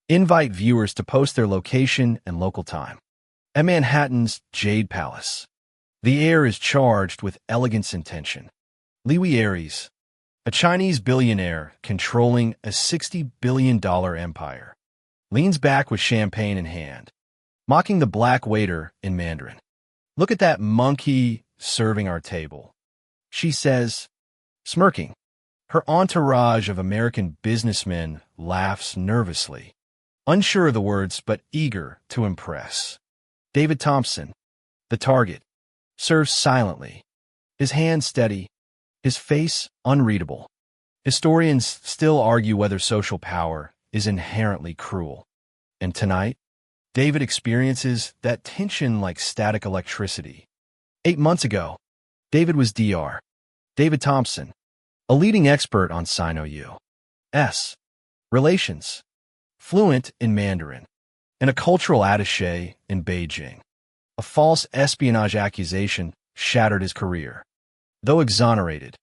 Invite viewers to post their location and local time. At Manhattan's Jade Palace. The air is charged with elegance and tension. WAITER, a Chinese billionaire controlling a $60 billion empire, leans back with champagne in hand, mocking the black waiter in Mandarin. "Look at that monkey serving our table," she says, smirking. Her entourage of American businessmen laughs nervously, unsure of the words but eager to impress. David Thompson, the target, serves silently, his hand steady, his face unreadable. Historians still argue whether social power is inherently cruel. And tonight, David experiences that tension like static electricity. 8 months ago, David was Dr. David Thompson, a leading expert on Sino-US relations, fluent in Mandarin, and a cultural attaché in Beijing. A false espionage accusation shattered his career. Though exonerated,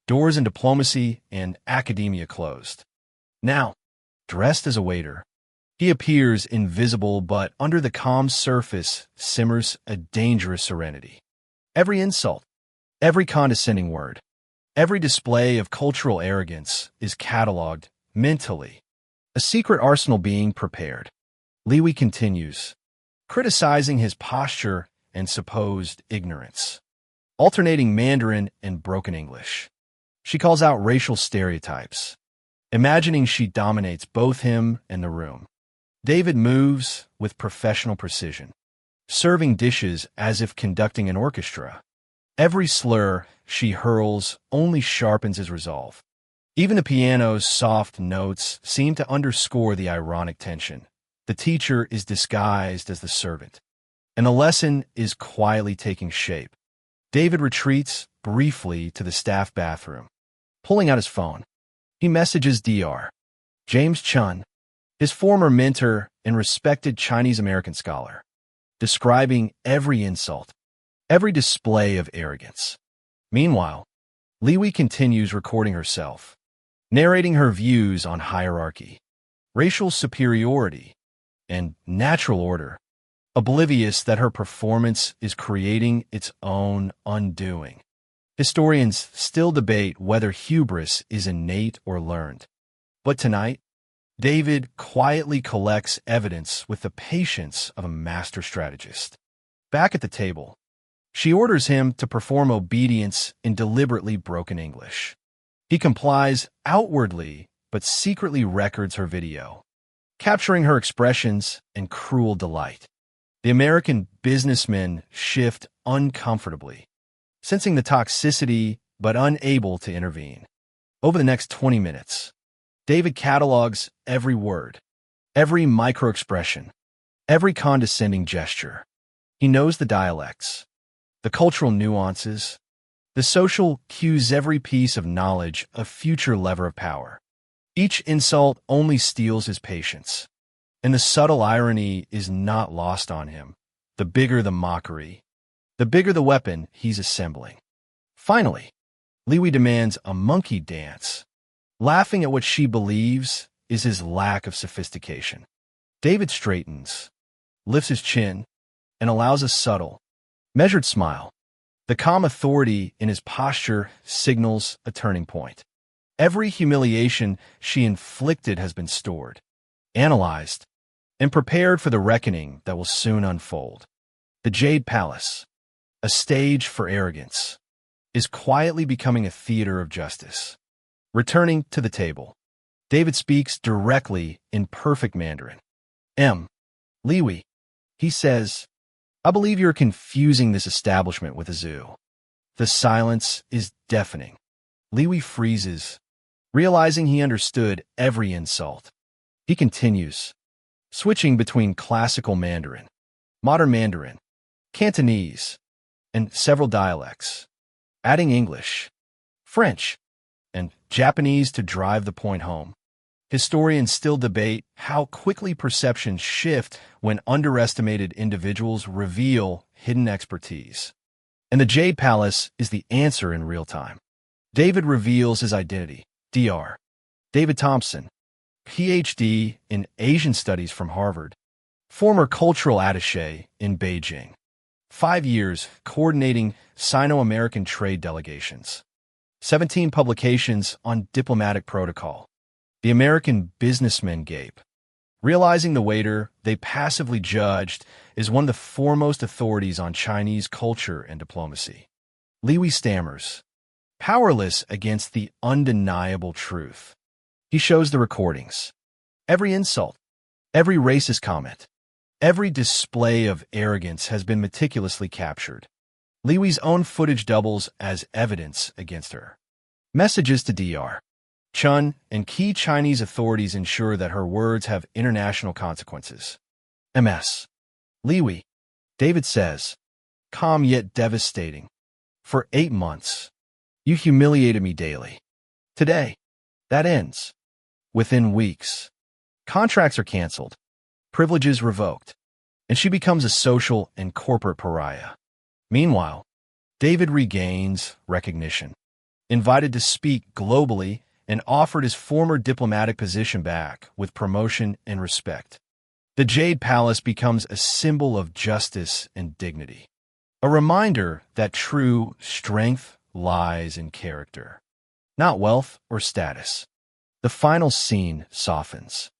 doors in diplomacy and academia closed. Now, dressed as a waiter, he appears invisible, but under the calm surface simmers a dangerous serenity. Every insult, every condescending word, every display of cultural arrogance is catalogued mentally, a secret arsenal being prepared. Liwi continues, criticizing his posture and supposed ignorance, alternating Mandarin and broken English. She calls out racial stereotypes, imagining she dominates both him and the room. David moves with professional precision, serving dishes as if conducting an orchestra. Every slur she hurls only sharpens his resolve. Even the piano's soft notes seem to underscore the ironic tension. The teacher is disguised as the servant, and the lesson is quietly taking shape. David retreats briefly to the staff bathroom. Pulling out his phone, he messages Dr. James Chun, his former mentor and respected Chinese-American scholar, describing every insult, every display of arrogance. Meanwhile, Liwi continues recording herself, narrating her views on hierarchy, racial superiority, and natural order, oblivious that her performance is creating its own undoing. Historians still debate whether hubris is innate or learned. But tonight, David quietly collects evidence with the patience of a master strategist. Back at the table, she orders him to perform obedience in deliberately broken English. He complies outwardly, but secretly records her video, capturing her expressions and cruel delight. The American businessmen shift uncomfortably, sensing the toxicity but unable to intervene. Over the next 20 minutes, David catalogs every word, every micro-expression, every condescending gesture. He knows the dialects, the cultural nuances, the social cues, every piece of knowledge, a future lever of power. Each insult only steals his patience, and the subtle irony is not lost on him. The bigger the mockery, the bigger the weapon he's assembling. Finally, Liwi demands a monkey dance, laughing at what she believes is his lack of sophistication. David straightens, lifts his chin, and allows a subtle, measured smile. The calm authority in his posture signals a turning point. Every humiliation she inflicted has been stored, analyzed, and prepared for the reckoning that will soon unfold. The Jade Palace, a stage for arrogance, is quietly becoming a theater of justice. Returning to the table, David speaks directly in perfect Mandarin. Liwi, he says, I believe you're confusing this establishment with a zoo. The silence is deafening. Liwi freezes, realizing he understood every insult. He continues, switching between classical Mandarin, modern Mandarin, Cantonese, and several dialects, adding English, French, and Japanese to drive the point home. Historians still debate how quickly perceptions shift when underestimated individuals reveal hidden expertise. And the Jade Palace is the answer in real time. David reveals his identity, Dr. David Thompson, Ph.D. in Asian Studies from Harvard, former cultural attaché in Beijing, 5 years coordinating Sino-American trade delegations, 17 publications on diplomatic protocol. The American businessman gape. Realizing the waiter they passively judged is one of the foremost authorities on Chinese culture and diplomacy. Liwi stammers, powerless against the undeniable truth. He shows the recordings. Every insult, every racist comment, every display of arrogance has been meticulously captured. Liwi's own footage doubles as evidence against her. Messages to Dr. Chun and key Chinese authorities ensure that her words have international consequences. MS. Liwi. David says, calm yet devastating. For 8 months, you humiliated me daily. Today, that ends. Within weeks, contracts are canceled, privileges revoked, and she becomes a social and corporate pariah. Meanwhile, David regains recognition, invited to speak globally, and offered his former diplomatic position back with promotion and respect. The Jade Palace becomes a symbol of justice and dignity, a reminder that true strength lies in character, not wealth or status. The final scene softens.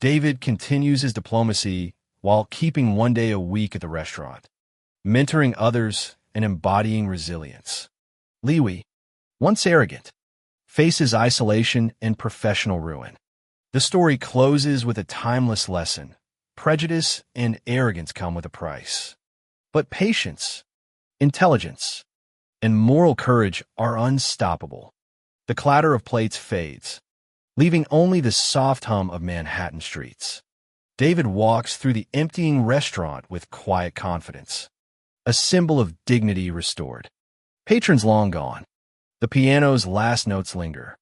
David continues his diplomacy while keeping 1 day a week at the restaurant, mentoring others and embodying resilience. Liwi, once arrogant, faces isolation and professional ruin. The story closes with a timeless lesson. Prejudice and arrogance come with a price. But patience, intelligence, and moral courage are unstoppable. The clatter of plates fades, leaving only the soft hum of Manhattan streets. David walks through the emptying restaurant with quiet confidence, a symbol of dignity restored. Patrons long gone. The piano's last notes linger,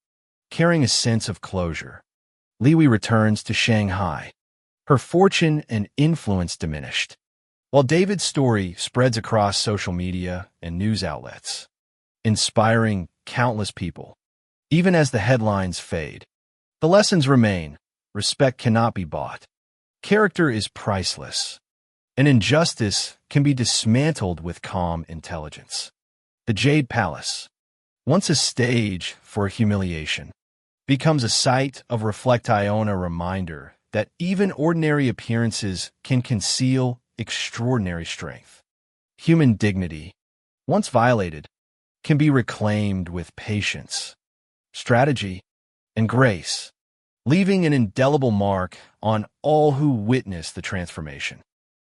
carrying a sense of closure. Liwi returns to Shanghai, her fortune and influence diminished, while David's story spreads across social media and news outlets, inspiring countless people. Even as the headlines fade, the lessons remain. Respect cannot be bought. Character is priceless, and injustice can be dismantled with calm intelligence. The Jade Palace, once a stage for humiliation, becomes a site of reflection, a reminder that even ordinary appearances can conceal extraordinary strength. Human dignity, once violated, can be reclaimed with patience, strategy, and grace, leaving an indelible mark on all who witness the transformation.